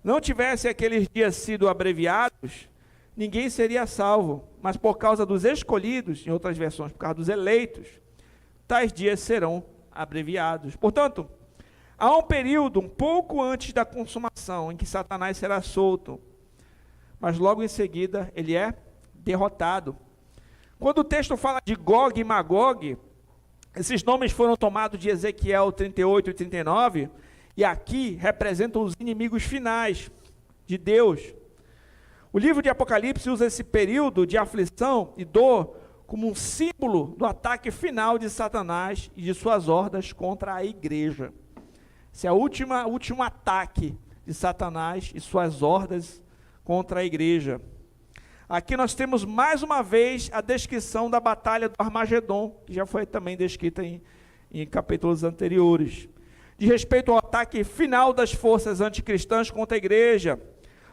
A: Não tivesse aqueles dias sido abreviados, ninguém seria salvo. Mas por causa dos escolhidos, em outras versões, por causa dos eleitos, tais dias serão abreviados. Portanto, há um período um pouco antes da consumação em que Satanás será solto, mas logo em seguida ele é derrotado. Quando o texto fala de Gog e Magog, esses nomes foram tomados de Ezequiel 38 e 39, e aqui representam os inimigos finais de Deus. O livro de Apocalipse usa esse período de aflição e dor como um símbolo do ataque final de Satanás e de suas hordas contra a igreja. Esse é o último ataque de Satanás e suas hordas contra a igreja. Aqui nós temos mais uma vez a descrição da batalha do Armagedon, que já foi também descrita em capítulos anteriores. Diz respeito ao ataque final das forças anticristãs contra a igreja.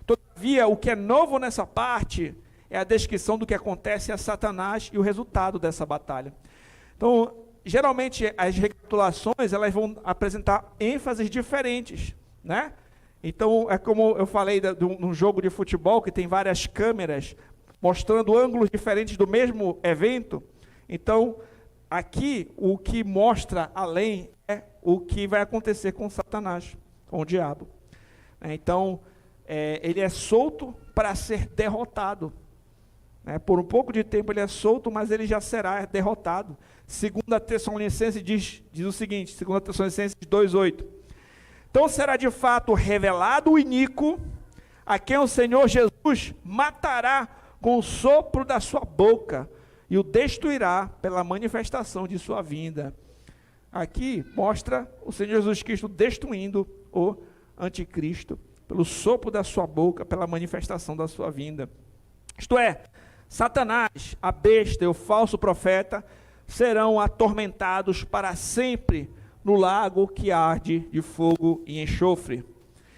A: Todavia, o que é novo nessa parte é a descrição do que acontece a Satanás e o resultado dessa batalha. Então, geralmente as recapitulações elas vão apresentar ênfases diferentes, né? Então, é como eu falei de um jogo de futebol que tem várias câmeras mostrando ângulos diferentes do mesmo evento. Então, aqui o que mostra além é o que vai acontecer com Satanás, com o diabo. Então, ele é solto para ser derrotado. Por um pouco de tempo ele é solto, mas ele já será derrotado. 2 Tessalonicenses diz o seguinte, 2 Tessalonicenses 2,8. Então será de fato revelado o iníquo, a quem o Senhor Jesus matará com o sopro da sua boca, e o destruirá pela manifestação de sua vinda. Aqui mostra o Senhor Jesus Cristo destruindo o anticristo, pelo sopro da sua boca, pela manifestação da sua vinda. Isto é, Satanás, a besta e o falso profeta serão atormentados para sempre no lago que arde de fogo e enxofre.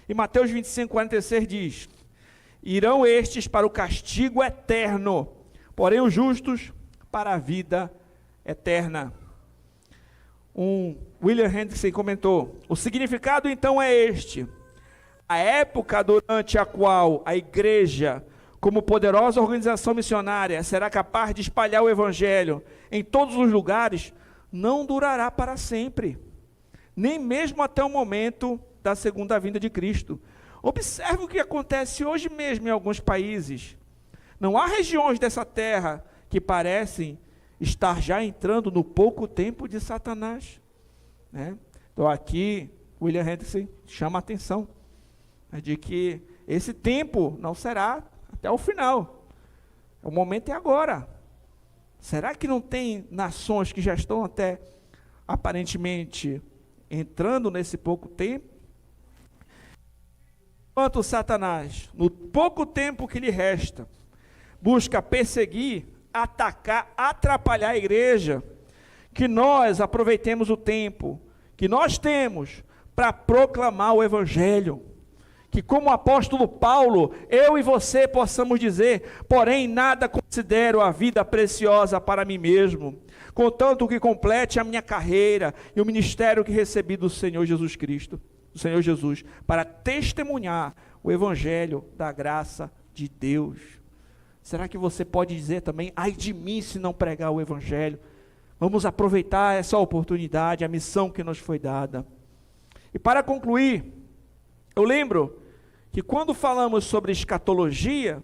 A: E Mateus 25, 46 diz: irão estes para o castigo eterno, porém os justos para a vida eterna. William Hendrickson comentou: o significado então é este: a época durante a qual a igreja, como poderosa organização missionária, será capaz de espalhar o evangelho em todos os lugares, não durará para sempre, nem mesmo até o momento da segunda vinda de Cristo. Observe o que acontece hoje mesmo em alguns países. Não há regiões dessa terra que parecem estar já entrando no pouco tempo de Satanás, né? Então aqui, William Hendrickson chama a atenção, de que esse tempo não será até o final. O momento é agora. Será que não tem nações que já estão até aparentemente entrando nesse pouco tempo? Enquanto Satanás, no pouco tempo que lhe resta, busca perseguir, atacar, atrapalhar a igreja, que nós aproveitemos o tempo que nós temos para proclamar o evangelho. Que como o apóstolo Paulo, eu e você possamos dizer: porém nada considero a vida preciosa para mim mesmo, contanto que complete a minha carreira e o ministério que recebi do Senhor Jesus Cristo, do Senhor Jesus, para testemunhar o evangelho da graça de Deus. Será que você pode dizer também, ai de mim se não pregar o Evangelho? Vamos aproveitar essa oportunidade, a missão que nos foi dada. E para concluir, eu lembro que quando falamos sobre escatologia,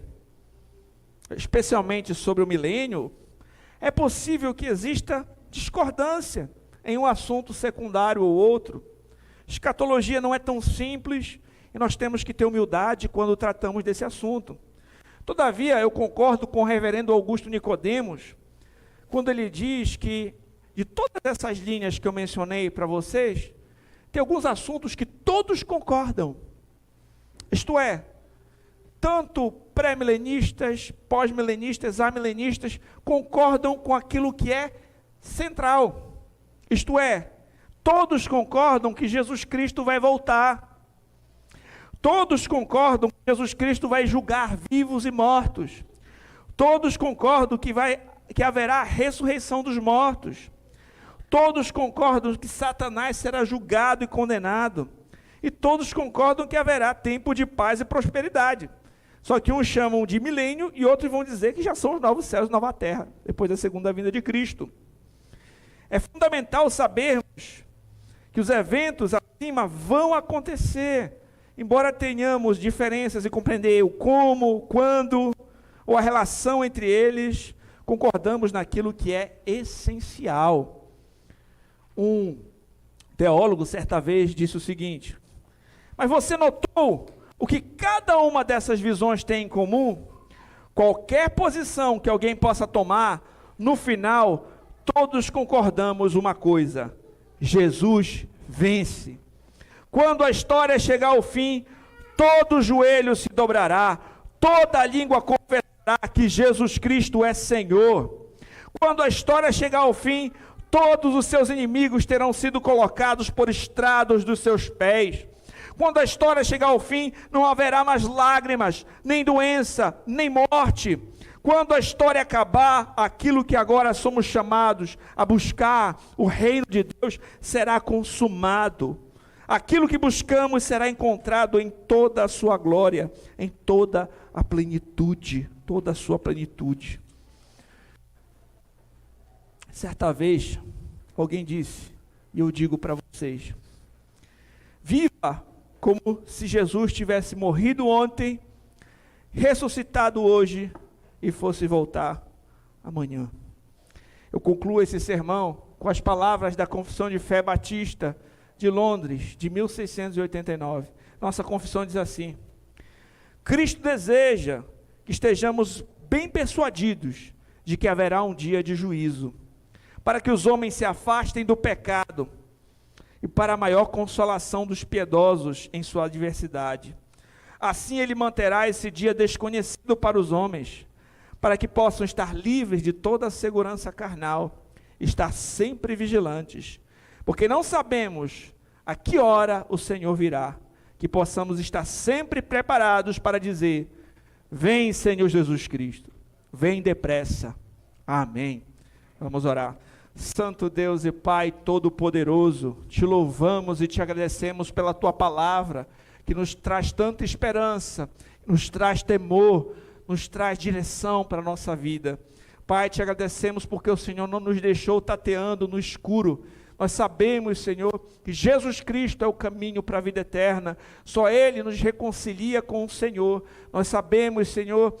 A: especialmente sobre o milênio, é possível que exista discordância em um assunto secundário ou outro. Escatologia não é tão simples e nós temos que ter humildade quando tratamos desse assunto. Todavia, eu concordo com o reverendo Augusto Nicodemos, quando ele diz que, de todas essas linhas que eu mencionei para vocês, tem alguns assuntos que todos concordam. Isto é, tanto pré-milenistas, pós-milenistas, amilenistas, concordam com aquilo que é central. Isto é, todos concordam que Jesus Cristo vai voltar. Todos concordam que Jesus Cristo vai julgar vivos e mortos. Todos concordam que haverá ressurreição dos mortos. Todos concordam que Satanás será julgado e condenado. E todos concordam que haverá tempo de paz e prosperidade. Só que uns chamam de milênio e outros vão dizer que já são os novos céus e nova terra, depois da segunda vinda de Cristo. É fundamental sabermos que os eventos acima vão acontecer, embora tenhamos diferenças em compreender o como, quando, ou a relação entre eles, concordamos naquilo que é essencial. Um teólogo certa vez disse o seguinte: mas você notou o que cada uma dessas visões tem em comum? Qualquer posição que alguém possa tomar, no final, todos concordamos uma coisa: Jesus vence. Quando a história chegar ao fim, todo joelho se dobrará, toda língua confessará que Jesus Cristo é Senhor. Quando a história chegar ao fim, todos os seus inimigos terão sido colocados por estrados dos seus pés. Quando a história chegar ao fim, não haverá mais lágrimas, nem doença, nem morte. Quando a história acabar, aquilo que agora somos chamados a buscar, o reino de Deus, será consumado. Aquilo que buscamos será encontrado em toda a sua glória, em toda a plenitude, toda a sua plenitude. Certa vez, alguém disse, e eu digo para vocês: viva como se Jesus tivesse morrido ontem, ressuscitado hoje e fosse voltar amanhã. Eu concluo esse sermão com as palavras da Confissão de Fé Batista de Londres, de 1689. Nossa confissão diz assim: Cristo deseja que estejamos bem persuadidos de que haverá um dia de juízo, para que os homens se afastem do pecado e para a maior consolação dos piedosos em sua adversidade. Assim ele manterá esse dia desconhecido para os homens, para que possam estar livres de toda a segurança carnal, estar sempre vigilantes, porque não sabemos a que hora o Senhor virá, que possamos estar sempre preparados para dizer: vem, Senhor Jesus Cristo, vem depressa. Amém. Vamos orar. Santo Deus e Pai Todo-Poderoso, te louvamos e te agradecemos pela Tua palavra, que nos traz tanta esperança, nos traz temor, nos traz direção para a nossa vida. Pai, te agradecemos porque o Senhor não nos deixou tateando no escuro. Nós sabemos, Senhor, que Jesus Cristo é o caminho para a vida eterna, só Ele nos reconcilia com o Senhor. Nós sabemos, Senhor,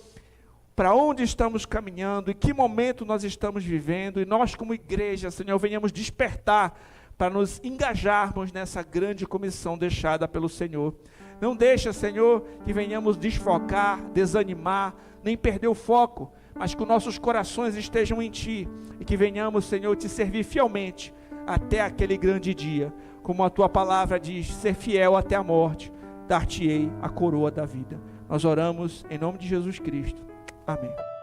A: para onde estamos caminhando, em que momento nós estamos vivendo, e nós como igreja, Senhor, venhamos despertar para nos engajarmos nessa grande comissão deixada pelo Senhor. Não deixa, Senhor, que venhamos desfocar, desanimar, nem perder o foco, mas que os nossos corações estejam em Ti, e que venhamos, Senhor, Te servir fielmente, até aquele grande dia, como a Tua palavra diz, ser fiel até a morte, dar-te-ei a coroa da vida. Nós oramos em nome de Jesus Cristo. Amém.